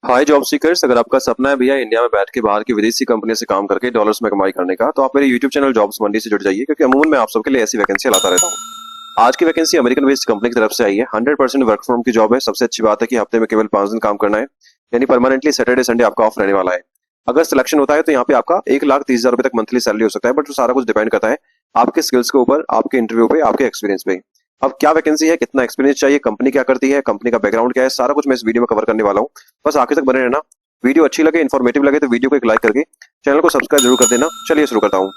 हाय job seekers, अगर आपका सपना है भैया इंडिया में बैठ के बाहर की विदेशी कंपनी से काम करके डॉलर्स में कमाई करने का, तो आप मेरे यूट्यूब चैनल जॉब्स मंडी से जुड़ जाइए, क्योंकि अमूमन मैं आप सबके लिए ऐसी वैकेंसी लाता रहता हूँ। आज की वैकेंसी अमेरिकन बेस्ड कंपनी की तरफ से आई है। 100% वर्क फ्रॉम की जॉब है। सबसे अच्छी बात है कि हफ्ते में केवल 5 दिन काम करना है, यानी परमानेंटली सैटरडे संडे आपका ऑफ रहने वाला है। अगर सिलेक्शन होता है तो यहाँ पे आपका 1,30,000 रुपए तक मंथली सैलरी हो सकता है, बट वो सारा कुछ डिपेंड करता है आपके स्किल्स के ऊपर, आपके इंटरव्यू पे, आपके एक्सपीरियंस पे। अब क्या वैकेंसी है, कितना एक्सपीरियंस चाहिए, कंपनी क्या करती है, कंपनी का बैकग्राउंड क्या है, सारा कुछ मैं इस वीडियो में कवर करने वाला हूँ। बस आखिर तक बने रहना। वीडियो अच्छी लगे, इन्फॉर्मेटिव लगे तो वीडियो को एक लाइक करके चैनल को सब्सक्राइब जरूर कर देना। चलिए शुरू करता हूँ।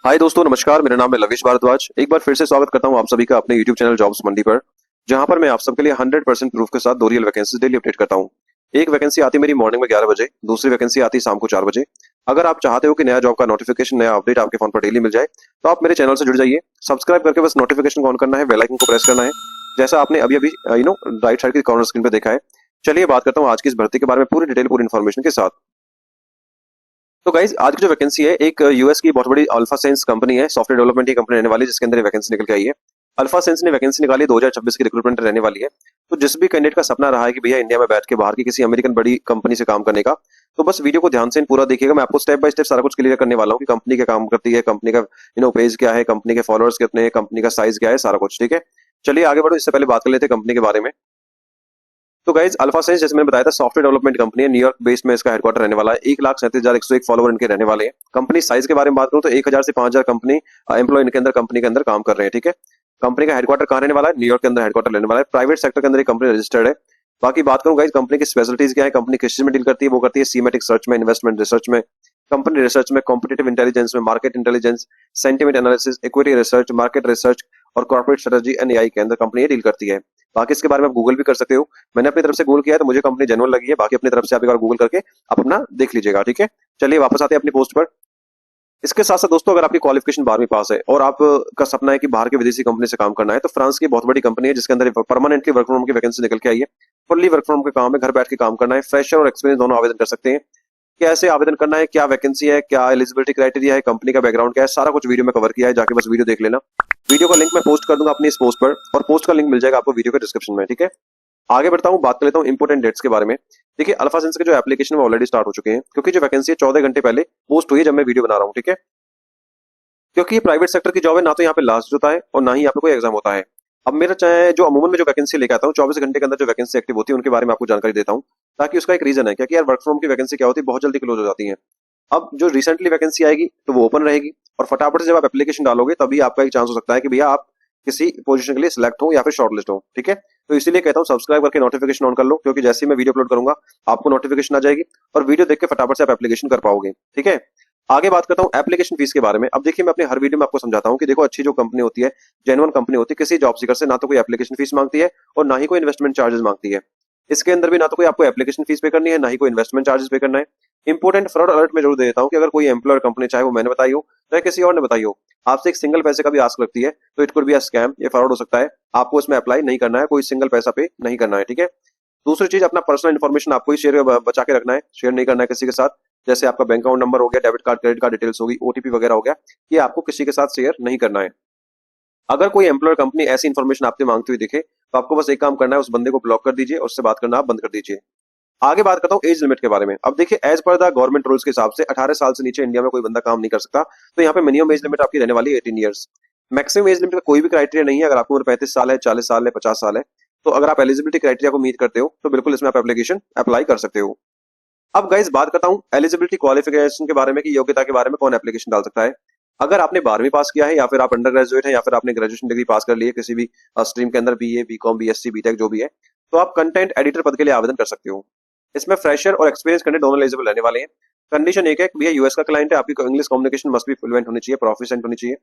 हाय दोस्तों, नमस्कार। मेरा नाम है लवेश भारद्वाज। एक बार फिर से स्वागत करता हूँ आप सभी का अपने यूट्यूब चैनल जॉब्स मंडी पर, जहां पर मैं आप सबके लिए 100% प्रूफ के साथ 2 रियल वैकेंसी डेली अपडेट करता हूँ। एक वैकेंसी आती है मेरी मॉर्निंग में 11 बजे, दूसरी वैकेंसी आती है शाम को 4 बजे। अगर आप चाहते हो कि नया जॉब का नोटिफिकेशन, नया अपडेट आपके फोन पर डेली मिल जाए, तो आप मेरे चैनल से जुड़ जाइए। सब्सक्राइब करके बस नोटिफिकेशन को ऑन करना है, बेल आइकन को प्रेस करना है, जैसा आपने अभी अभी राइट साइड की कॉर्नर स्क्रीन पे देखा है। चलिए बात करता हूँ आज की इस भर्ती के बारे में पूरी डिटेल, पूरी इन्फॉर्मेशन के साथ। तो गाइज, आज की जो वैकेंसी है, एक यूएस की बहुत बड़ी अल्फा सेंस कंपनी है, सॉफ्टवेयर डेवलपमेंट की कंपनी रहने वाली है, जिसके अंदर वैकेंसी निकल के आई है। अल्फा सेंस ने वैकेंसी निकाली 2026 की रिक्रूटमेंट रहने वाली है। तो जिस भी कैंडिडेट का सपना रहा है कि भैया इंडिया में बैठ के बाहर की किसी अमेरिकन बड़ी कंपनी से काम करने का, तो बस वीडियो को ध्यान से पूरा देखिएगा। मैं आपको स्टेप बाय स्टेप सारा कुछ क्लियर करने वाला हूँ कि कंपनी क्या काम करती है, कंपनी का पेज क्या है, कंपनी के फॉलोअर्स कितने हैं, कंपनी का साइज क्या है, सारा कुछ। ठीक है, चलिए आगे बढ़ो। इससे पहले बात कर लेते हैं कंपनी के बारे में। तो गाइज, अल्फा साइंस जैसे मैंने बताया था, सॉफ्टवेयर डेवलपमेंट कंपनी है, न्यूयॉर्क बेस्ड में इसका हेडक्वार्टर रहने वाला है। 1,37,101 फॉलोवर इनके रहने वाले हैं। कंपनी साइज के बारे में बात करूं तो 1,000 से 5,000 कंपनी एम्प्लॉय इनके अंदर कंपनी के अंदर काम कर रहे हैं। ठीक है, कंपनी का हेडक्वार्टर कहाँ रहने वाला है? न्यूयॉर्क के अंदर हेडक्वार्टर रहने वाला है। प्राइवेट सेक्टर के अंदर ये कंपनी रजिस्टर्ड है। बाकी बात करूं गाइज, कंपनी की स्पेशलिटीज क्या है, कंपनी किस चीज में डील करती है? वो करती है सीमेटिक सर्च में, इन्वेस्टमेंट रिसर्च में, कंपनी रिसर्च में, कॉम्पिटिटिव इंटेलिजेंस में, market intelligence, sentiment analysis, equity research, market research और कॉर्पोरेट स्ट्रेटजी एंड एआई के अंदर कंपनी ये डील करती है। बाकी इसके बारे में आप गूगल भी कर सकते हो। मैंने अपनी तरफ से गूगल किया है तो मुझे कंपनी जेन्युइन लगी है। बाकी अपनी तरफ से आप एक बार गूगल करके आप अपना देख लीजिएगा। ठीक है, चलिए वापस आते हैं अपनी पोस्ट पर। इसके साथ साथ दोस्तों, अगर आपकी क्वालिफिकेशन 12वीं पास है और आप का सपना है कि बाहर के विदेशी कंपनी से काम करना है, तो फ्रांस की बहुत बड़ी कंपनी है जिसके अंदर परमानेंटली वर्क फ्रॉम की वैकेंसी निकल के आई है। फुल्ली वर्क फ्रॉम के काम है, घर बैठ के काम करना है। फ्रेशर और एक्सपीरियंस दोनों आवेदन कर सकते हैं। कैसे आवेदन करना है, क्या वैकेंसी है, क्या एलिजिबिलिटी क्राइटेरिया है, कंपनी का बैकग्राउंड क्या है, सारा कुछ वीडियो में कवर किया है। जाके बस वीडियो देख लेना। वीडियो का लिंक मैं पोस्ट कर दूंगा अपनी इस पोस्ट पर, और पोस्ट का लिंक मिल जाएगा आपको वीडियो के डिस्क्रिप्शन में। ठीक है, आगे बढ़ता हूँ, बात कर लेता हूँ इंपोर्टेंट डेट्स के बारे में। देखिए, अल्फा सेंस के जो एप्लीकेशन वो ऑलरेडी स्टार्ट हो चुके हैं, क्योंकि जो वैकेंसी है 14 घंटे पहले पोस्ट हुई है जब मैं वीडियो बना रहा हूँ। ठीक है, क्योंकि ये प्राइवेट सेक्टर की जॉब है, ना तो यहाँ पे लास्ट होता है और ना ही यहाँ पे कोई एग्जाम होता है। अब मेरा चाहे जो अमूमन में जो वैकेंसी लेके आता हूँ, 24 घंटे के अंदर जो वैकेंसी एक्टिव होती है उनके बारे में आपको जानकारी देता हूँ, ताकि उसका एक रीजन है, क्योंकि यार वर्क फ्रॉम की वैकेंसी क्या होती है, बहुत जल्दी क्लोज हो जाती है। अब जो रिसेंटली वैकेंसी आएगी तो वो ओपन रहेगी, और फटाफट से जब आप एप्लीकेशन डालोगे तभी आपका एक चांस हो सकता है कि भैया आप किसी पोजीशन के लिए सिलेक्ट हो या फिर शॉर्टलिस्ट हो। ठीक है, तो इसीलिए कहता हूँ सब्सक्राइब करके नोटिफिकेशन ऑन कर लो, क्योंकि जैसे ही मैं वीडियो अपलोड करूंगा आपको नोटिफिकेशन आ जाएगी और वीडियो देख के फटाफट से आप एप्लीकेशन कर पाओगे। ठीक है, आगे बात करता हूँ एप्लीकेशन फीस के बारे में। अब देखिए, मैं अपने हर वीडियो में आपको समझाता हूँ कि देखो, अच्छी जो कंपनी होती है, जेन्युइन कंपनी होती है, किसी जॉब सीकर से ना तो कोई एप्लीकेशन फीस मांगती है और ना ही कोई इन्वेस्टमेंट चार्जेस मांगती है। इसके अंदर भी ना तो कोई आपको एप्लीकेशन फीस पे करनी है, ना ही कोई इन्वेस्टमेंट चार्जेस पे करना है। इंपोर्टेंट फ्रॉड अलर्ट में जरूर दे देता हूँ कि अगर कोई एम्प्लॉयर कंपनी, चाहे वो मैंने बताई हो चाहे किसी और ने बताई हो, आपसे एक सिंगल पैसे का भी आस्क लगती है तो it could be a scam, ये फ्रॉड हो सकता है। आपको इसमें अप्लाई नहीं करना है, कोई सिंगल पैसा पे नहीं करना है। ठीक है, दूसरी चीज, अपना पर्सनल इन्फॉर्मेशन आपको ही शेयर बचा के रखना है, शेयर नहीं करना है किसी के साथ। जैसे आपका बैंक अकाउंट नंबर हो गया, debit card credit card details होगी, ओटीपी वगैरह हो गया, ये आपको किसी के साथ शेयर नहीं करना है। अगर कोई एम्प्लॉयर कंपनी ऐसी इन्फॉर्मेशन आपसे मांगती हुई दिखे तो आपको बस एक काम करना है, उस बंदे को ब्लॉक कर दीजिए और उससे बात करना आप बंद कर दीजिए। आगे बात करता हूँ एज लिमिट के बारे में। अब देखिए, as per the government rules के हिसाब से 18 साल से नीचे इंडिया में कोई बंदा काम नहीं कर सकता। तो यहाँ पे मिनिमम एज लिमिट आपकी रहने वाली है 18 ईयर्स। मैक्सिमम एज लिमिट का कोई भी क्राइटेरिया नहीं है। अगर आपकी उम्र 35 साल है, 40 साल है, 50 साल है, तो अगर आप एलिजिबिलिटी क्राइटेरिया को मीट करते हो तो बिल्कुल इसमें आप एप्लीकेशन अप्लाई कर सकते हो। अब गाइस, बात करता हूँ एलिजिबिलिटी क्वालिफिकेशन के बारे में कि योग्यता के बारे में कौन एप्लीकेशन डाल सकता है। अगर आपने 12वीं पास किया है, या फिर आप अंडर ग्रेजुएट है, या फिर आपने ग्रेजुएशन डिग्री पास कर ली है किसी भी स्ट्रीम के अंदर, बीए, बीकॉम, बीएससी, बीटेक जो भी है, तो आप कंटेंट एडिटर पद के लिए आवेदन कर सकते हो। इसमें फ्रेशर और एक्सपीरियंस कैंडिडेट दोनों एलिजिबल रहने वाले हैं। कंडीशन एक है कि भैया यूएस का क्लाइंट है, आपकी English communication must be fluent होनी चाहिए, प्रोफिशिएंट होनी चाहिए।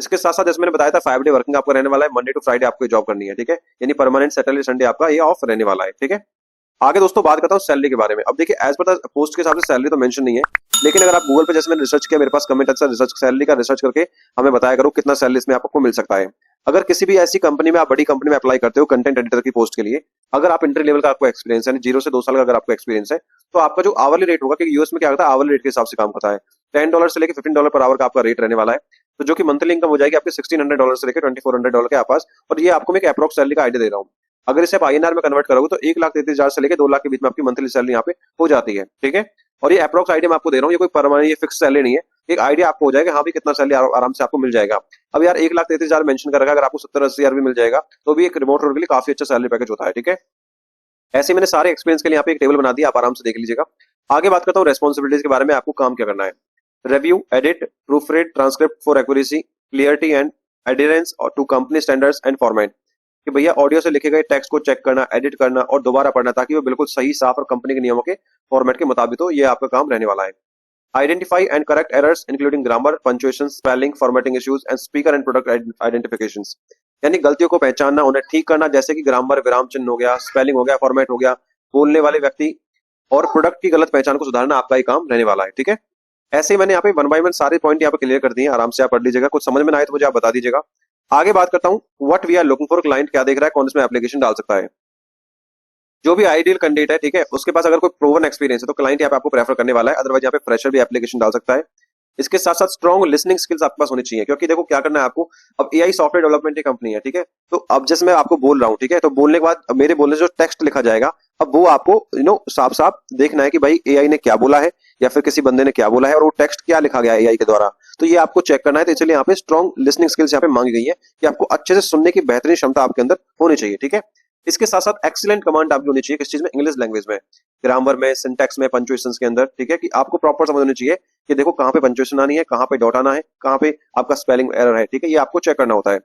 इसके साथ साथ जैसे मैंने बताया था, 5 डे वर्किंग आपका रहने वाला है, मंडे टू फ्राइडे आपको जॉब करनी है। ठीक है, यानी परमानेंट सैटरडे संडे आपका ये ऑफ रहने वाला है। ठीक है, आगे दोस्तों बात करता हूँ सैलरी के बारे में। अब देखिए, एज पर द पोस्ट के हिसाब से सैलरी तो मेंशन नहीं है, लेकिन अगर आप गूगल पे, जैसे मैंने रिसर्च किया, मेरे पास कमेंट अच्छा रिसर्च, सैलरी का रिसर्च करके हमें बताया करो कितना सैलरी इसमें आपको मिल सकता है। अगर किसी भी ऐसी कंपनी में, आप बड़ी कंपनी में अप्लाई करते हो कंटेंट एडिटर की पोस्ट के लिए, अगर आप इंटर लेवल का आपको एक्सपीरियंस है, 0 से 2 साल का अगर आपको एक्सपीरियंस है, तो आपका जो आवरली रेट होगा, क्योंकि यूएस में क्या होता है, आवरली रेट के हिसाब से काम होता है, $10 से लेकर $15 पर आवर का आपका रेट रहने वाला है। तो जो कि मंथली इनकम हो जाएगी आपके $1,600 से लेकर $2,400 के आसपास। और ये आपको मैं एक अप्रोक्स सैलरी का आइडिया दे रहा हूँ। अगर इसे आप INR में कन्वर्ट करोगे तो 1,33,000 से लेकर 2 लाख के बीच में आपकी मंथली सैलरी यहाँ पे हो जाती है, ठीक है। और ये अप्रोक्स आइडिया मैं आपको दे रहा हूँ, ये कोई परमानेंट, ये फिक्स सैलरी नहीं है, एक आइडिया आपको हो जाएगा हाँ भी कितना सैलरी आराम से आपको मिल जाएगा। अब यार 1,33,000 मेंशन कर रखा है, अगर आपको 70-80,000 भी मिल जाएगा तो भी एक रिमोट रोल के लिए काफी अच्छा सैलरी पैकेज होता है, ठीक है। ऐसे मैंने सारे एक्सपीरियंस के लिए यहाँ पे एक टेबल बना दिया, आप आराम से देख लीजिएगा। आगे बात करता हूँ रेस्पॉन्सिबिलिटीज के बारे में, आपको काम क्या करना है। Review, edit, proof read transcript for accuracy, clarity and adherence और to company standards and format, कि भैया ऑडियो से लिखे गए टेक्स्ट को चेक करना, एडिट करना और दोबारा पढ़ना, ताकि वो बिल्कुल सही, साफ और कंपनी के नियमों के फॉर्मेट के मुताबिक हो, ये आपका काम रहने वाला है। Identify and correct errors including grammar, punctuation, spelling, formatting issues and speaker and product identifications, यानी गलतियों को पहचानना, उन्हें ठीक करना, जैसे कि ग्रामर, विराम चिन्ह हो गया, स्पेलिंग हो गया, फॉर्मेट हो गया, बोलने वाले व्यक्ति और प्रोडक्ट की गलत पहचान को सुधारना आपका ही काम रहने वाला है, ठीक है। ऐसे ही मैंने यहाँ पे 1 बाय 1 सारे पॉइंट यहाँ पे क्लियर कर दिए, आराम से आप पढ़ लीजिएगा, कुछ समझ में ना आए तो मुझे आप बता दीजिएगा। आगे बात करता हूँ what we are looking for, client क्या देख रहा है, कौन इसमें एप्लीकेशन डाल सकता है। जो भी आइडियल कैंडिडेट है, ठीक है, उसके पास अगर कोई प्रूवन एक्सपीरियंस है तो क्लाइंट यहाँ पे आपको प्रेफर करने वाला है, अदरवाइज यहाँ पे फ्रेशर भी एप्लीकेशन डाल सकता है। इसके साथ साथ स्ट्रॉन्ग लिसनिंग स्किल्स आपके पास होनी चाहिए, क्योंकि देखो क्या करना है आपको, अब AI सॉफ्टवेयर डेवलपमेंट की कंपनी है, ठीक है। तो अब जैसे मैं आपको बोल रहा हूँ, ठीक है, तो बोलने के बाद अब मेरे बोलने से जो टेक्स्ट लिखा जाएगा, अब वो आपको साफ साफ देखना है कि भाई AI ने क्या बोला है या फिर किसी बंदे ने क्या बोला है और वो टेक्स्ट क्या लिखा गया है AI के द्वारा, तो ये आपको चेक करना है। तो इसलिए यहाँ पे स्ट्रॉन्ग लिसनिंग स्किल्स यहाँ पे मांगी गई है कि आपको अच्छे से सुनने की बेहतरीन क्षमता आपके अंदर होनी चाहिए, ठीक है। इसके साथ साथ एक्सीलेंट कमांड आपकी होनी चाहिए, किस चीज में, इंग्लिश लैंग्वेज में, ग्रामर में, सिंटैक्स में, पंक्चुएशन के अंदर, ठीक है, कि आपको प्रॉपर समझ होनी चाहिए कि देखो कहाँ पे पंक्चुएशन आनी है, कहाँ पे डॉट आना है, कहाँ पे आपका स्पेलिंग एरर है, ठीक है, ये आपको चेक करना होता है।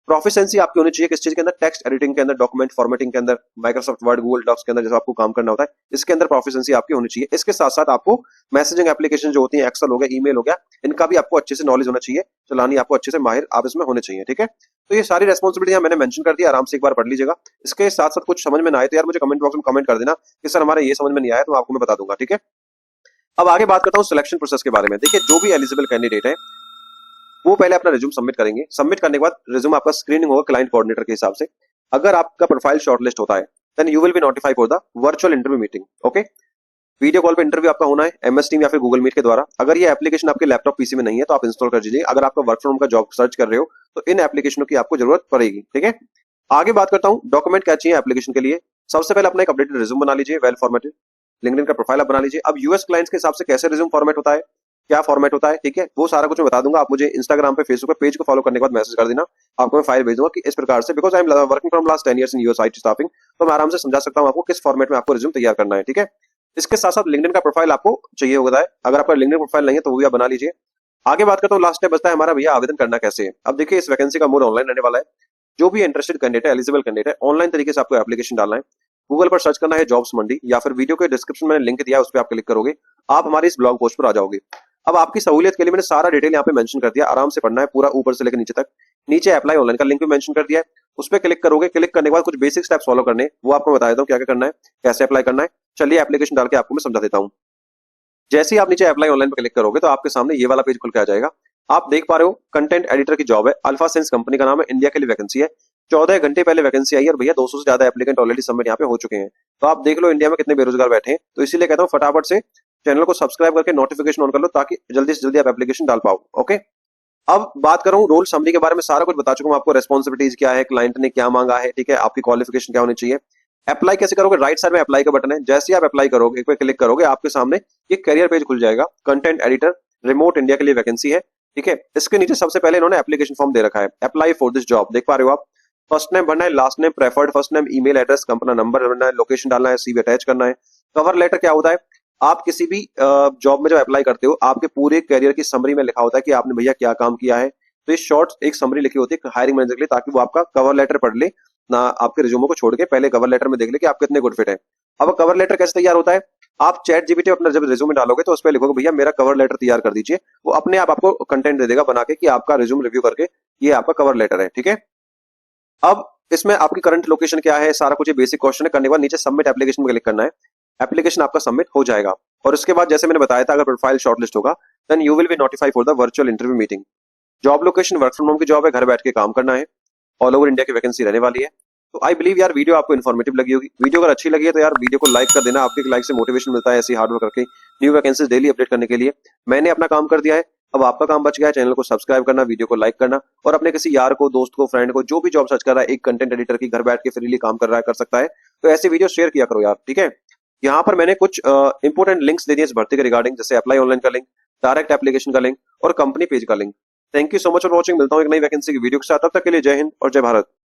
प्रोफिशिएंसी आपकी होनी चाहिए किस चीज के अंदर, टेक्स्ट एडिटिंग के अंदर, डॉक्यूमेंट फॉर्मेटिंग के अंदर, माइक्रोसॉफ्ट वर्ड, गूगल डॉक्स के अंदर जैसे आपको काम करना होता है, इसके अंदर प्रोफिशिएंसी आपकी होनी चाहिए। इसके साथ साथ आपको मैसेजिंग एप्लीकेशन जो होती है, एक्सेल हो गया, ईमेल हो गया, इनका भी आपको अच्छे से नॉलेज होना चाहिए, चलानी आपको अच्छे से माहिर आप इसमें होने चाहिए, ठीक है। तो ये सारी रेस्पॉन्सिबिलिटी मैंने मेंशन कर दी, आराम से एक बार पढ़ लीजिएगा। इसके साथ साथ कुछ समझ में ना आए तो यार मुझे कमेंट बॉक्स में कमेंट कर देना कि सर हमारे ये समझ में नहीं आया, तो आपको मैं बता दूंगा, ठीक है। अब आगे बात करता हूँ सिलेक्शन प्रोसेस के बारे में। देखिए जो भी एलिजिबल कैंडिडेट है वो पहले अपना रिज्यूम सबमिट करेंगे, सबमिट करने के बाद रिज्यूम आपका स्क्रीनिंग होगा क्लाइंट कोऑर्डिनेटर के हिसाब से। अगर आपका प्रोफाइल शॉर्टलिस्ट होता है then you will be notified for the virtual interview meeting, okay. Video call पे इंटरव्यू आपका होना है MS टीम या फिर गूगल मीट के द्वारा। अगर ये एप्लीकेशन आपके लैपटॉप PC में नहीं है तो आप इंस्टॉल कर दीजिए। अगर आपका वर्क फ्रॉम का जॉब सर्च कर रहे हो तो इन एप्लीकेशनों की आपको जरूरत पड़ेगी, ठीक है। आगे बात करता हूँ डॉक्यूमेंट क्या चाहिए एप्लीकेशन के लिए। सबसे पहले अपना एक अपडेटेड रिज्यूम बना लीजिए, वेल फॉर्मेटेड। लिंक्डइन का प्रोफाइल आप बना लीजिए। अब US क्लाइंट्स के हिसाब से कैसे रिज्यूम फॉर्मेट होता है, क्या फॉर्मेट होता है, ठीक है, वो सारा कुछ मैं बता दूंगा। आप मुझे इंस्टाग्राम पे, फेसबुक पे पेज को फॉलो करने के बाद मैसेज कर देना, आपको मैं फाइल भेज दूंगा कि इस प्रकार से, because I am working from last 10 years in US IT staffing, तो मैं आराम से समझा सकता हूँ आपको किस फॉर्मेट में आपको रिज्यूम तैयार करना है, ठीक है। इसके साथ साथ लिंक्डइन का प्रोफाइल आपको चाहिए होता है। अगर आपका लिंक्डइन प्रोफाइल नहीं है तो वो भी आप बना लीजिए। आगे बात करता हूँ, लास्ट स्टेप बचता है हमारा, भैया आवेदन करना कैसे है। अब देखिए इस वैकेंसी का मोड ऑनलाइन रहने वाला है। जो भी इंटरेस्टेड कैंडिडेट है, एलिजिबल कैंडिडेट है, ऑनलाइन तरीके से आपको एप्लीकेशन डालना है। गूगल पर सर्च करना है जॉब्स मंडी, या फिर वीडियो के डिस्क्रिप्शन में लिंक दिया है उस पर आप क्लिक करोगे, आप हमारे इस ब्लॉग पोस्ट पर आ जाओगे। अब आपकी सहूलियत के लिए मैंने सारा डिटेल यहाँ पे मेंशन कर दिया, आराम से पढ़ना है पूरा ऊपर से लेकर नीचे तक। नीचे अप्लाई ऑनलाइन का लिंक भी मेंशन कर दिया है, उस पर क्लिक करोगे। क्लिक करने के बाद कुछ बेसिक स्टेप्स फॉलो करने, वो आपको बता देता हूँ क्या क्या करना है, कैसे अप्लाई करना है। चलिए एप्लीकेशन डाल के आपको मैं समझा देता हूँ। जैसे ही आप नीचे अप्लाई ऑनलाइन पर क्लिक करोगे तो आपके सामने ये वाला पेज खुल के आ जाएगा। आप देख पा रहे हो कंटेंट एडिटर की जॉब है, अल्फा सेंस कंपनी का नाम है, इंडिया के लिए वैकेंसी है। 14 घंटे पहले वैकेंसी आई है और भैया 200 से ज्यादा एप्लीकेंट ऑलरेडी सबमिट यहाँ पे हो चुके हैं। तो आप देख लो इंडिया में कितने बेरोजगार बैठे हैं। तो इसीलिए कहता हूँ फटाफट से चैनल को सब्सक्राइब करके नोटिफिकेशन ऑन कर लो, ताकि जल्दी से जल्दी आप एप्लीकेशन डाल पाओ, ओके। अब बात करूं रोल समरी के बारे में, सारा कुछ बता चुका हूं आपको, रेस्पॉन्सिबिलिटीज क्या है, क्लाइंट ने क्या मांगा है, ठीक है, आपकी क्वालिफिकेशन क्या होनी चाहिए। अप्लाई कैसे करोगे, राइट साइड में अप्लाई का बटन है, जैसे ही आप अप्लाई करोगे, एक बार क्लिक करोगे, आपके सामने ये करियर पेज खुल जाएगा। कंटेंट एडिटर, रिमोट, इंडिया के लिए वैकेंसी है, ठीक है। इसके नीचे सबसे पहले इन्होंने एप्लीकेशन फॉर्म दे रखा है, अप्लाई फॉर दिस जॉब, देख पा रहे हो आप। फर्स्ट नेम भरना है, last name, preferred first name, email address, company number भरना है, लोकेशन डालना है, CV अटैच करना है। कवर लेटर क्या होता है, आप किसी भी जॉब में जब अप्लाई करते हो आपके पूरे करियर की समरी में लिखा होता है कि आपने भैया क्या काम किया है। तो ये शॉर्ट एक समरी लिखी होती है हायरिंग मैनेजर के लिए, ताकि वो आपका कवर लेटर पढ़ ले ना, आपके रिज्यूमो को छोड़ के पहले कवर लेटर में देख ले कि आप कितने गुड फिट है। अब कवर लेटर कैसे तैयार होता है, आप चैट जीपीटी अपना जब रिज्यूमे डालोगे तो उस पर लिखोगे भैया मेरा कवर लेटर तैयार कर दीजिए, वो अपने आप आपको कंटेंट दे देगा बना के कि आपका रिज्यूम रिव्यू करके ये आपका कवर लेटर है, ठीक है। अब इसमें आपकी करंट लोकेशन क्या है, सारा कुछ बेसिक क्वेश्चन है। करने के बाद नीचे सबमिट एप्लीकेशन में क्लिक करना है, एप्लीकेशन आपका सबमिट हो जाएगा। और उसके बाद जैसे मैंने बताया था, अगर प्रोफाइल शॉर्टलिस्ट होगा then you will be notified for the virtual interview meeting. Job location work from home की जॉब है, घर बैठ के काम करना है, ऑल ओवर इंडिया की वैकेंसी रहने वाली है। तो आई बिलीव यार वीडियो आपको इन्फॉर्मेटिव लगी होगी। वीडियो अगर अच्छी लगी है तो यार वीडियो को लाइक कर देना, आपके लाइक से मोटिवेशन मिलता है ऐसी हार्ड वर्क करके न्यू वैकेंसीज डेली अपडेट करने के लिए। मैंने अपना काम कर दिया है, अब आपका काम बच गया है चैनल को सब्सक्राइब करना, वीडियो को लाइक करना और अपने किसी यार को, दोस्त को, फ्रेंड को, जो भी जॉब सर्च कर रहा है, एक कंटेंट एडिटर की, घर बैठ के फ्रीली काम कर रहा है, कर सकता है, तो ऐसे वीडियो शेयर किया करो यार, ठीक है। यहाँ पर मैंने कुछ इंपॉर्टेंट लिंक्स दे दिए इस भर्ती के रिगार्डिंग, जैसे अप्लाई ऑनलाइन का लिंक, डायरेक्ट एप्लीकेशन का लिंक और कंपनी पेज का link. Thank you so much for watching. मिलता हूँ एक नई वैकेंसी की वीडियो के साथ, तब तक के लिए जय हिंद और जय भारत।